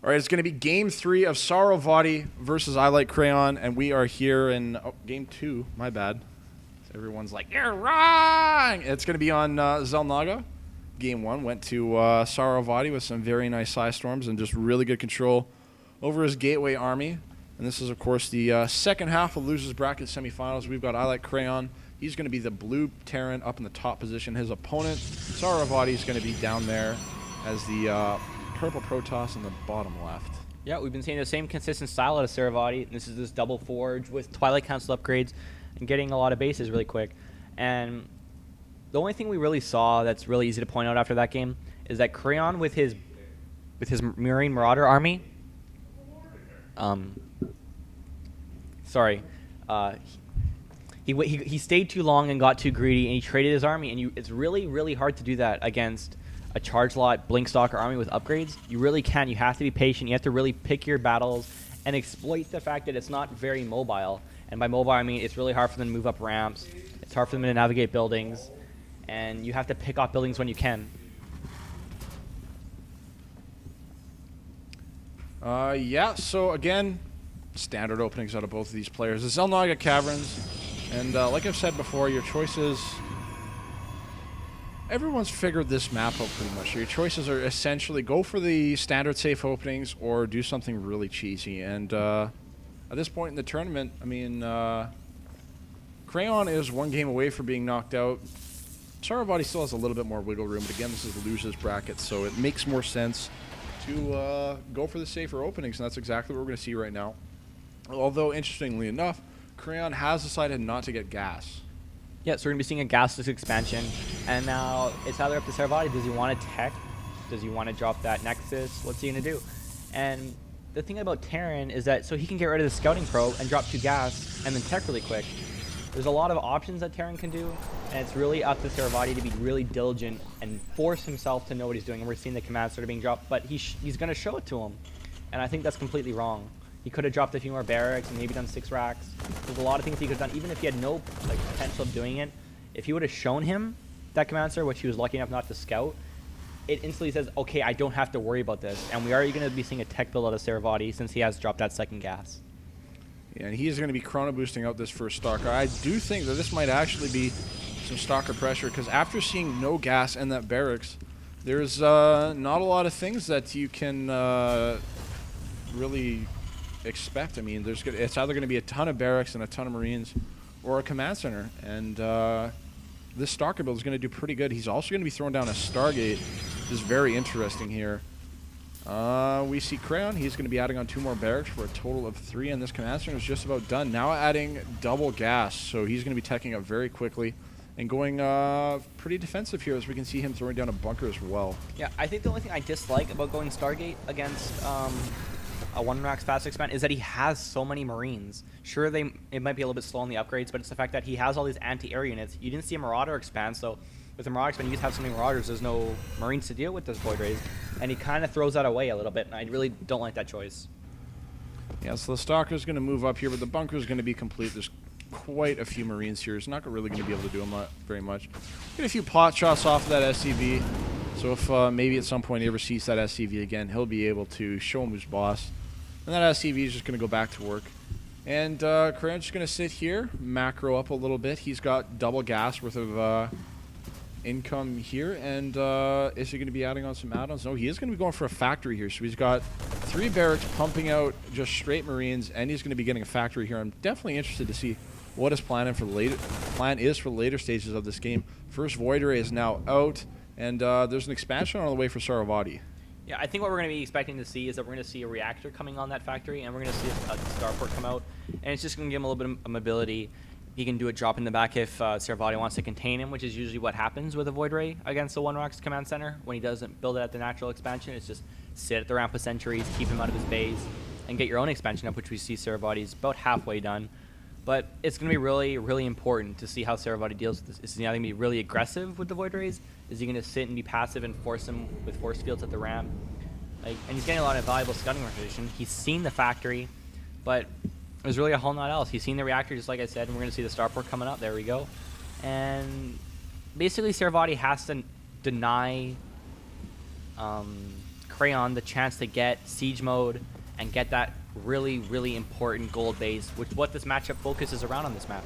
All right, it's going to be Game 3 of SaroVati versus ILIKECRAYON, and we are here in Game 2. My bad. Everyone's like, you're wrong! It's going to be on Zelnaga. Game 1 went to SaroVati with some very nice Psy Storms and just really good control over his Gateway army. And this is, of course, the second half of Losers Bracket semifinals. We've got ILIKECRAYON. He's going to be the blue Terran up in the top position. His opponent, SaroVati, is going to be down there as the purple Protoss in the bottom left. Yeah, we've been seeing the same consistent style out of SaroVati. This is this double forge with Twilight Council upgrades and getting a lot of bases really quick. And the only thing we really saw that's really easy to point out after that game is that Crayon with his Marine Marauder army, he stayed too long and got too greedy, and he traded his army. And it's really, really hard to do that against a charge lot Blink Stalker army with upgrades. You really can. You have to be patient. You have to really pick your battles and exploit the fact that it's not very mobile. And by mobile, I mean it's really hard for them to move up ramps. It's hard for them to navigate buildings. And you have to pick off buildings when you can. Yeah, so again, standard openings out of both of these players. The Zelnaga Caverns, and like I've said before, your choices... Everyone's figured this map out pretty much. Your choices are essentially go for the standard safe openings or do something really cheesy. And at this point in the tournament, I mean, Crayon is one game away from being knocked out. SaroVati still has a little bit more wiggle room, but again, this is the losers bracket, so it makes more sense to go for the safer openings, and that's exactly what we're going to see right now. Although, interestingly enough, Crayon has decided not to get gas. Yeah, so we're going to be seeing a gasless expansion, and now it's either up to SaroVati. Does he want to tech? Does he want to drop that Nexus? What's he going to do? And the thing about Terran is that so he can get rid of the Scouting Probe and drop 2 gas and then tech really quick. There's a lot of options that Terran can do, and it's really up to SaroVati to be really diligent and force himself to know what he's doing. And we're seeing the commands that are being dropped, but he's going to show it to him, and I think that's completely wrong. He could have dropped a few more barracks and maybe done 6 racks. There's a lot of things he could have done, even if he had no potential of doing it. If he would have shown him that command center, which he was lucky enough not to scout, it instantly says, okay, I don't have to worry about this. And we are going to be seeing a tech build out of SaroVati since he has dropped that second gas. Yeah, and he's going to be chrono boosting out this first Stalker. I do think that this might actually be some Stalker pressure, because after seeing no gas in that barracks, there's not a lot of things that you can really expect. I mean, it's either going to be a ton of barracks and a ton of Marines or a command center, and this Stalker build is going to do pretty good. He's also going to be throwing down a Stargate, which is very interesting here. We see Crayon. He's going to be adding on 2 more barracks for a total of 3, and this command center is just about done. Now adding double gas, so he's going to be teching up very quickly and going pretty defensive here, as we can see him throwing down a bunker as well. Yeah, I think the only thing I dislike about going Stargate against a 1-rack fast expand is that he has so many Marines. Sure, it might be a little bit slow on the upgrades, but it's the fact that he has all these anti-air units. You didn't see a Marauder expand, so with the Marauder expand, you just have so many Marauders, there's no Marines to deal with this Void Rays, and he kind of throws that away a little bit, and I really don't like that choice. Yeah, so the Stalker's going to move up here, but the bunker's going to be complete. There's quite a few Marines here. He's not really going to be able to do very much. Get a few pot shots off of that SCV, so if maybe at some point he ever sees that SCV again, he'll be able to show him who's boss. And that SCV is just going to go back to work. And Crayon's just going to sit here, macro up a little bit. He's got double gas worth of income here. And is he going to be adding on some add-ons? No, he is going to be going for a factory here. So he's got 3 barracks pumping out just straight Marines, and he's going to be getting a factory here. I'm definitely interested to see what his plan is for the later stages of this game. First Void Ray is now out, and there's an expansion on the way for SaroVati. Yeah, I think what we're going to be expecting to see is that we're going to see a reactor coming on that factory, and we're going to see a starport come out, and it's just going to give him a little bit of mobility. He can do a drop in the back if SaroVati wants to contain him, which is usually what happens with a Void Ray against the 1-Rock's command center. When he doesn't build it at the natural expansion, it's just sit at the ramp with sentries, keep him out of his base, and get your own expansion up, which we see SaroVati's about halfway done. But it's going to be really, really important to see how SaroVati deals with this. Is he going to be really aggressive with the Void Rays? Is he going to sit and be passive and force him with force fields at the ramp? And he's getting a lot of valuable scouting information. He's seen the factory, but there's really a whole lot else. He's seen the reactor, just like I said, and we're going to see the starport coming up. There we go. And basically, SaroVati has to deny Crayon the chance to get siege mode and get that really, really important gold base, which what this matchup focuses around on this map.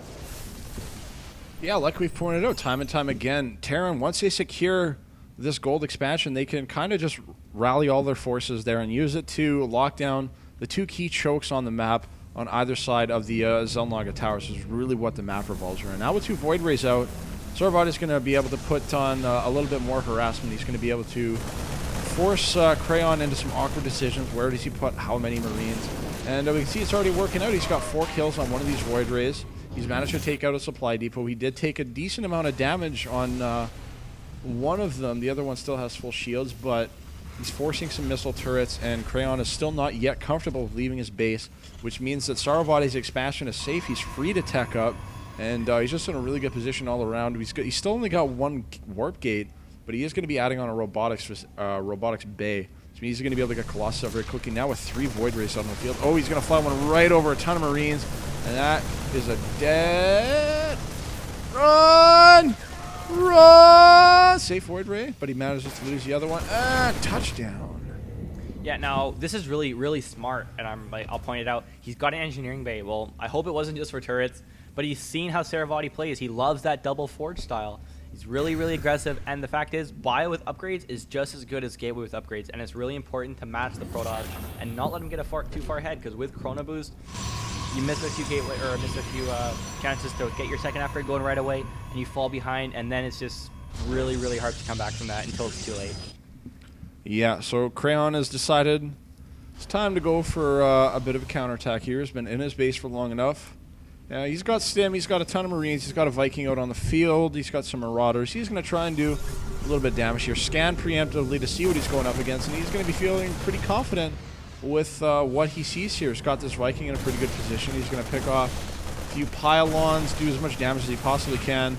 Yeah, like we've pointed out time and time again, Terran, once they secure this gold expansion, they can kind of just rally all their forces there and use it to lock down the 2 key chokes on the map on either side of the Zelnaga Towers, is really what the map revolves around. Now with 2 Void Rays out, SaroVati is going to be able to put on a little bit more harassment. He's going to be able to force Crayon into some awkward decisions. Where does he put how many Marines? And we can see it's already working out. He's got 4 kills on one of these Void Rays. He's managed to take out a supply depot. He did take a decent amount of damage on one of them. The other one still has full shields, but he's forcing some missile turrets, and Crayon is still not yet comfortable with leaving his base, which means that SaroVati's expansion is safe. He's free to tech up, and he's just in a really good position all around. He's still only got 1 warp gate, but he is going to be adding on a robotics bay. Which means he's going to be able to get Colossus out very quickly. Now with 3 Void Rays on the field. Oh, he's going to fly one right over a ton of Marines, and that is a dead... Run! Run! Safe Void Ray, but he manages to lose the other one. Touchdown. Yeah, now this is really, really smart, and I'll point it out. He's got an engineering bay. Well, I hope it wasn't just for turrets, but he's seen how SaroVati plays. He loves that double forge style. He's really, really aggressive, and the fact is, Bio with upgrades is just as good as Gateway with upgrades, and it's really important to match the prodiG and not let him get too far ahead, because with Chrono Boost, you miss a few gateway or miss a few chances to get your second upgrade going right away, and you fall behind, and then it's just really, really hard to come back from that until it's too late. Yeah, so Crayon has decided it's time to go for a bit of a counterattack here. He's been in his base for long enough. He's got Stim, he's got a ton of Marines, he's got a Viking out on the field, he's got some Marauders. He's going to try and do a little bit of damage here. Scan preemptively to see what he's going up against, and he's going to be feeling pretty confident with what he sees here. He's got this Viking in a pretty good position. He's going to pick off a few pylons, do as much damage as he possibly can,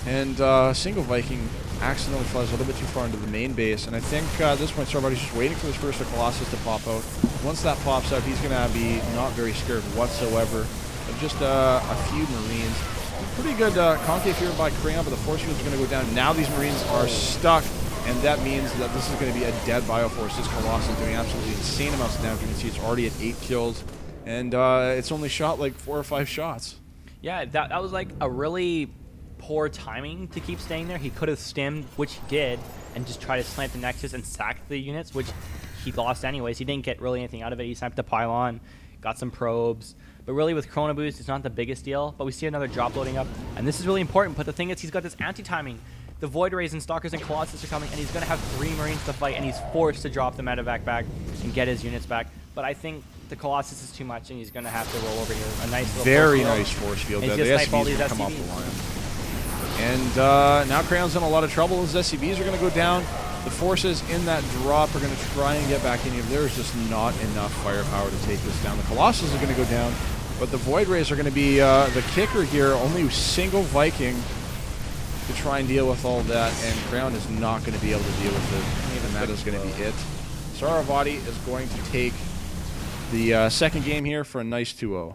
and single Viking accidentally flies a little bit too far into the main base, and I think at this point SaroVati's just waiting for this first Colossus to pop out. Once that pops out, he's going to be not very scared whatsoever of just a few Marines. Pretty good concave here by Crayon, but the force fields are going to go down. Now these Marines are stuck, and that means that this is going to be a dead Bioforce. This Colossus is doing absolutely insane amounts of damage. You can see it's already at 8 kills, and it's only shot like 4 or 5 shots. Yeah, that was like a really poor timing to keep staying there. He could have stimmed, which he did, and just try to snipe the Nexus and sack the units, which he lost anyways. He didn't get really anything out of it. He sniped the pylon, got some probes, but really with Chrono Boost, it's not the biggest deal. But we see another drop loading up, and this is really important. But the thing is, he's got this anti-timing. The Void Rays and Stalkers and Colossus are coming, and he's going to have 3 Marines to fight, and he's forced to drop the medevac back and get his units back. But I think the Colossus is too much, and he's going to have to roll over here. A nice little very nice force field. The SCVs will come off the line. And now Crayon's in a lot of trouble. His SCVs are going to go down. The forces in that drop are going to try and get back in here. There's just not enough firepower to take this down. The Colossus are going to go down, but the Void Rays are going to be the kicker here. Only single Viking to try and deal with all that, and Crayon is not going to be able to deal with it. And that is going to be it. SaroVati is going to take the second game here for a nice 2-0.